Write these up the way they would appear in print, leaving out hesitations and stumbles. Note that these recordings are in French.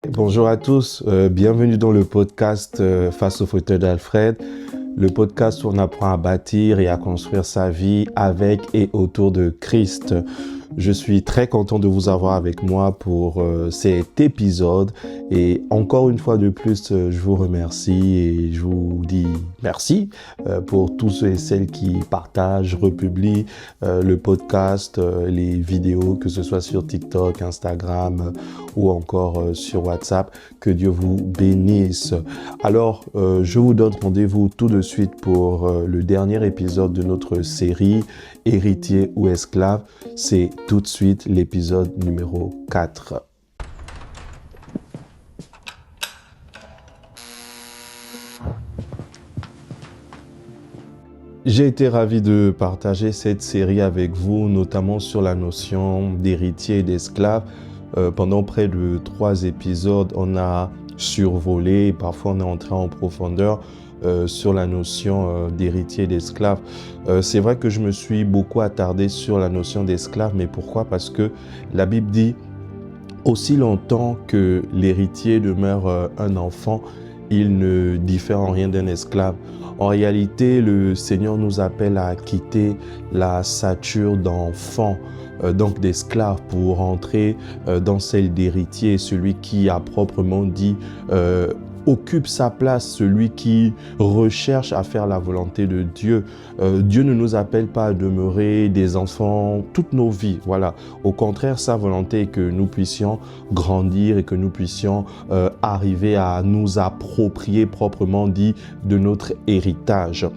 Bonjour à tous, bienvenue dans le podcast Face au fauteuil d'Alfred, le podcast où on apprend à bâtir et à construire sa vie avec et autour de Christ. Je suis très content de vous avoir avec moi pour cet épisode et encore une fois de plus, je vous remercie et je vous dis merci pour tous ceux et celles qui partagent, republient le podcast, les vidéos, que ce soit sur TikTok, Instagram ou encore sur WhatsApp. Que Dieu vous bénisse. Alors, je vous donne rendez-vous tout de suite pour le dernier épisode de notre série Héritier ou esclave. C'est tout de suite l'épisode numéro 4. J'ai été ravi de partager cette série avec vous, notamment sur la notion d'héritier et d'esclave. Pendant près de 3 épisodes, on a survolé, parfois on est entré en profondeur sur la notion d'héritier et d'esclave. C'est vrai que je me suis beaucoup attardé sur la notion d'esclave, mais pourquoi? Parce que la Bible dit « Aussi longtemps que l'héritier demeure un enfant, il ne diffère en rien d'un esclave. » En réalité, le Seigneur nous appelle à quitter la stature d'enfant, donc d'esclave, pour entrer dans celle d'héritier, celui qui a proprement dit occupe sa place, celui qui recherche à faire la volonté de Dieu. Dieu ne nous appelle pas à demeurer des enfants toutes nos vies, voilà. Au contraire, sa volonté est que nous puissions grandir et que nous puissions arriver à nous approprier proprement dit de notre héritage.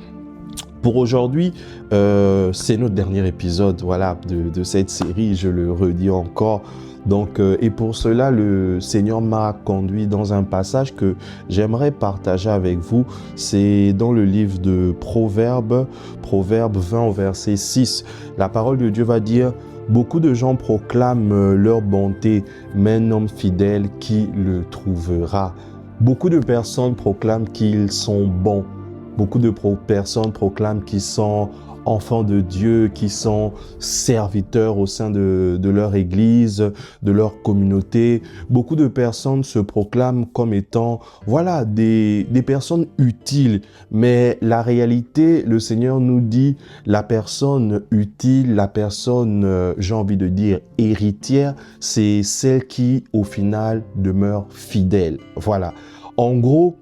Pour aujourd'hui, c'est notre dernier épisode voilà, de cette série, je le redis encore. Donc, et pour cela, le Seigneur m'a conduit dans un passage que j'aimerais partager avec vous. C'est dans le livre de Proverbes 20 au verset 6. La parole de Dieu va dire « Beaucoup de gens proclament leur bonté, mais un homme fidèle qui le trouvera. » Beaucoup de personnes proclament qu'ils sont bons. Beaucoup de personnes proclament qu'ils sont enfants de Dieu, qui sont serviteurs au sein de leur église, de leur communauté. Beaucoup de personnes se proclament comme étant, voilà, des personnes utiles. Mais la réalité, le Seigneur nous dit, la personne utile, la personne, j'ai envie de dire, héritière, c'est celle qui, au final, demeure fidèle. Voilà. En gros,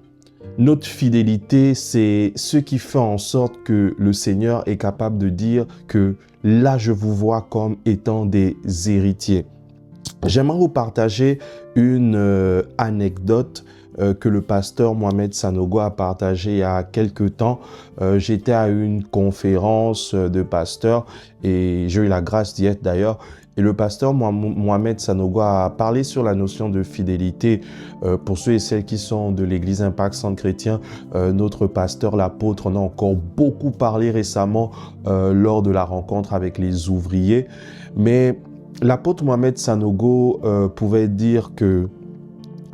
notre fidélité, c'est ce qui fait en sorte que le Seigneur est capable de dire que là, je vous vois comme étant des héritiers. J'aimerais vous partager une anecdote que le pasteur Mohamed Sanogo a partagé il y a quelques temps. J'étais à une conférence de pasteurs et j'ai eu la grâce d'y être d'ailleurs. Et le pasteur Mohamed Sanogo a parlé sur la notion de fidélité. Pour ceux et celles qui sont de l'église Impact Centre Chrétien, notre pasteur, l'apôtre, en a encore beaucoup parlé récemment lors de la rencontre avec les ouvriers. Mais l'apôtre Mohamed Sanogo pouvait dire que,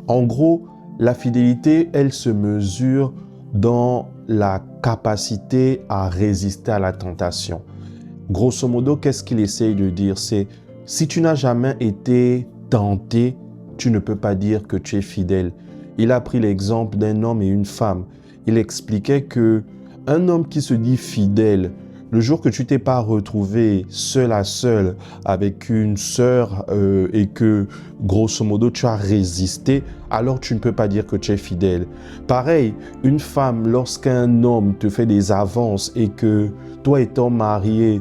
en gros, la fidélité, elle se mesure dans la capacité à résister à la tentation. Grosso modo, qu'est-ce qu'il essaye de dire? C'est si tu n'as jamais été tenté, tu ne peux pas dire que tu es fidèle. Il a pris l'exemple d'un homme et une femme. Il expliquait que un homme qui se dit fidèle, le jour que tu t'es pas retrouvé seul à seul avec une sœur et que, grosso modo, tu as résisté, alors tu ne peux pas dire que tu es fidèle. Pareil, une femme, lorsqu'un homme te fait des avances et que toi étant marié,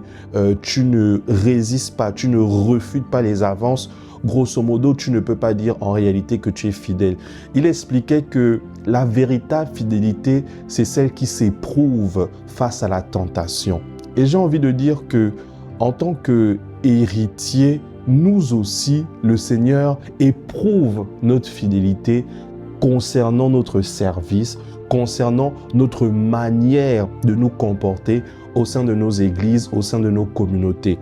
tu ne résistes pas, tu ne refutes pas les avances, grosso modo, tu ne peux pas dire en réalité que tu es fidèle. Il expliquait que la véritable fidélité, c'est celle qui s'éprouve face à la tentation. Et j'ai envie de dire que, en tant qu'héritier, nous aussi, le Seigneur éprouve notre fidélité concernant notre service, concernant notre manière de nous comporter au sein de nos églises, au sein de nos communautés.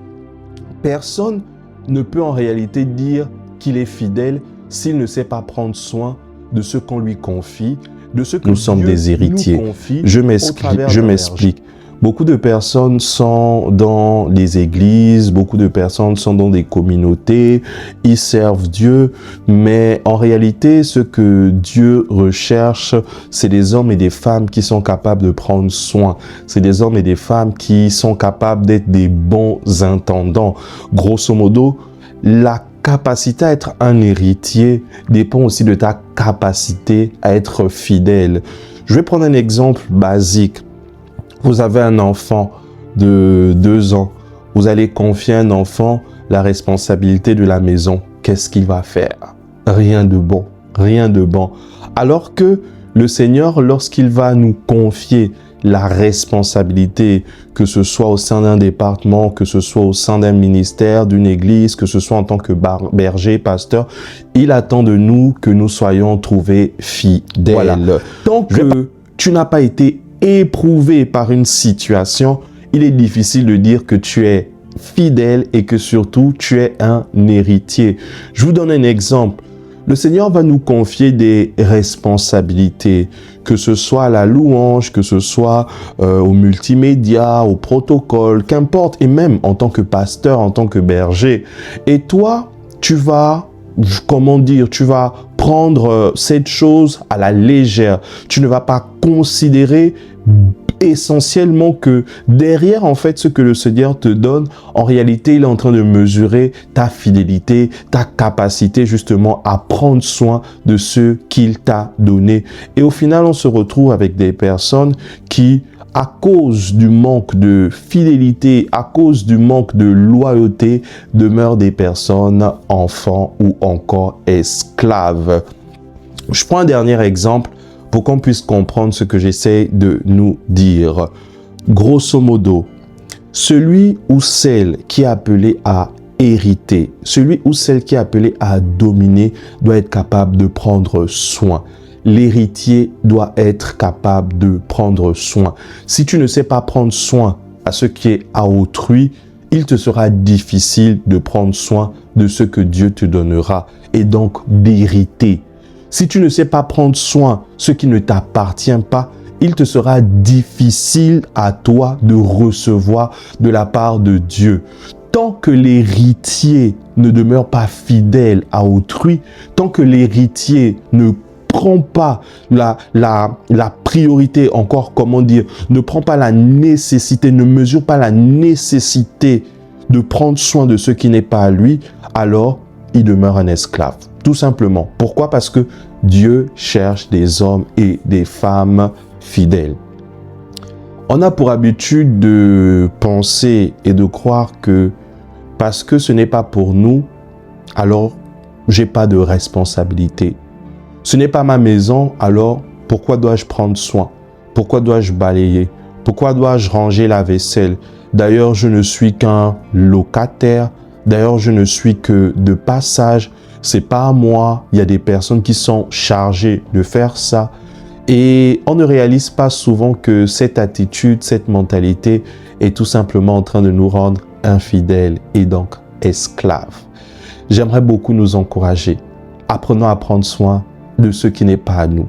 Personne ne peut en réalité dire qu'il est fidèle s'il ne sait pas prendre soin de ce qu'on lui confie, de ce que nous sommes des héritiers. Je m'explique. Beaucoup de personnes sont dans les églises, beaucoup de personnes sont dans des communautés, ils servent Dieu, mais en réalité, ce que Dieu recherche, c'est des hommes et des femmes qui sont capables de prendre soin. C'est des hommes et des femmes qui sont capables d'être des bons intendants. Grosso modo, la capacité à être un héritier dépend aussi de ta capacité à être fidèle. Je vais prendre un exemple basique. Vous avez un enfant de 2 ans. Vous allez confier à un enfant la responsabilité de la maison. Qu'est-ce qu'il va faire? Rien de bon. Rien de bon. Alors que le Seigneur, lorsqu'il va nous confier la responsabilité, que ce soit au sein d'un département, que ce soit au sein d'un ministère, d'une église, que ce soit en tant que berger, pasteur, il attend de nous que nous soyons trouvés fidèles. Voilà. Tant que tu n'as pas été éprouvé par une situation, il est difficile de dire que tu es fidèle et que surtout tu es un héritier. Je vous donne un exemple. Le Seigneur va nous confier des responsabilités, que ce soit à la louange, que ce soit au multimédia, au protocole, qu'importe, et même en tant que pasteur, en tant que berger. Et toi, tu vas, comment dire, tu vas prendre cette chose à la légère. Tu ne vas pas considérer essentiellement que derrière, en fait, ce que le Seigneur te donne, en réalité, il est en train de mesurer ta fidélité, ta capacité justement à prendre soin de ce qu'il t'a donné. Et au final, on se retrouve avec des personnes qui, à cause du manque de fidélité, à cause du manque de loyauté, demeurent des personnes enfants ou encore esclaves. Je prends un dernier exemple pour qu'on puisse comprendre ce que j'essaie de nous dire. Grosso modo, celui ou celle qui est appelé à hériter, celui ou celle qui est appelé à dominer doit être capable de prendre soin. L'héritier doit être capable de prendre soin. Si tu ne sais pas prendre soin à ce qui est à autrui, il te sera difficile de prendre soin de ce que Dieu te donnera et donc d'hériter. Si tu ne sais pas prendre soin de ce qui ne t'appartient pas, il te sera difficile à toi de recevoir de la part de Dieu. Tant que l'héritier ne demeure pas fidèle à autrui, tant que l'héritier ne prend pas la priorité, encore comment dire, ne prend pas la nécessité, ne mesure pas la nécessité de prendre soin de ce qui n'est pas à lui, alors il demeure un esclave. Tout simplement. Pourquoi? Parce que Dieu cherche des hommes et des femmes fidèles. On a pour habitude de penser et de croire que parce que ce n'est pas pour nous, alors j'ai pas de responsabilité. Ce n'est pas ma maison, alors pourquoi dois-je prendre soin? Pourquoi dois-je balayer? Pourquoi dois-je ranger la vaisselle? D'ailleurs, je ne suis qu'un locataire. D'ailleurs, je ne suis que de passage. C'est pas à moi. Il y a des personnes qui sont chargées de faire ça. Et on ne réalise pas souvent que cette attitude, cette mentalité est tout simplement en train de nous rendre infidèles et donc esclaves. J'aimerais beaucoup nous encourager. Apprenons à prendre soin de ce qui n'est pas à nous.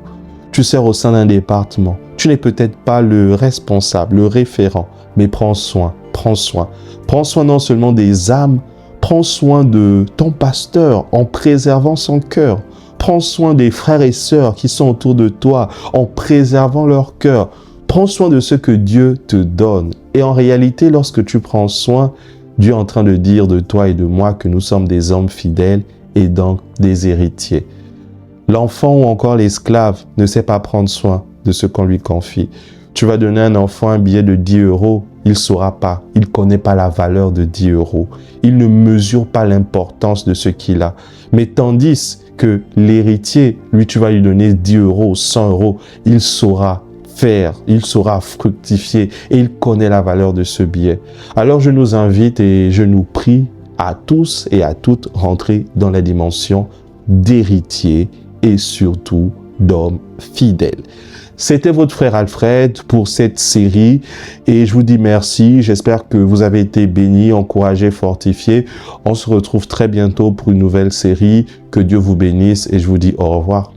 Tu sers au sein d'un département. Tu n'es peut-être pas le responsable, le référent, mais prends soin, prends soin. Prends soin non seulement des âmes, prends soin de ton pasteur en préservant son cœur. Prends soin des frères et sœurs qui sont autour de toi en préservant leur cœur. Prends soin de ce que Dieu te donne. Et en réalité, lorsque tu prends soin, Dieu est en train de dire de toi et de moi que nous sommes des hommes fidèles et donc des héritiers. L'enfant ou encore l'esclave ne sait pas prendre soin de ce qu'on lui confie. Tu vas donner à un enfant un billet de 10 €, il ne saura pas, il ne connaît pas la valeur de 10 €. Il ne mesure pas l'importance de ce qu'il a. Mais tandis que l'héritier, lui, tu vas lui donner 10 €, 100 €, il saura faire, il saura fructifier et il connaît la valeur de ce billet. Alors je nous invite et je nous prie à tous et à toutes rentrer dans la dimension d'héritier et surtout d'homme fidèle. C'était votre frère Alfred pour cette série et je vous dis merci. J'espère que vous avez été bénis, encouragés, fortifiés. On se retrouve très bientôt pour une nouvelle série. Que Dieu vous bénisse et je vous dis au revoir.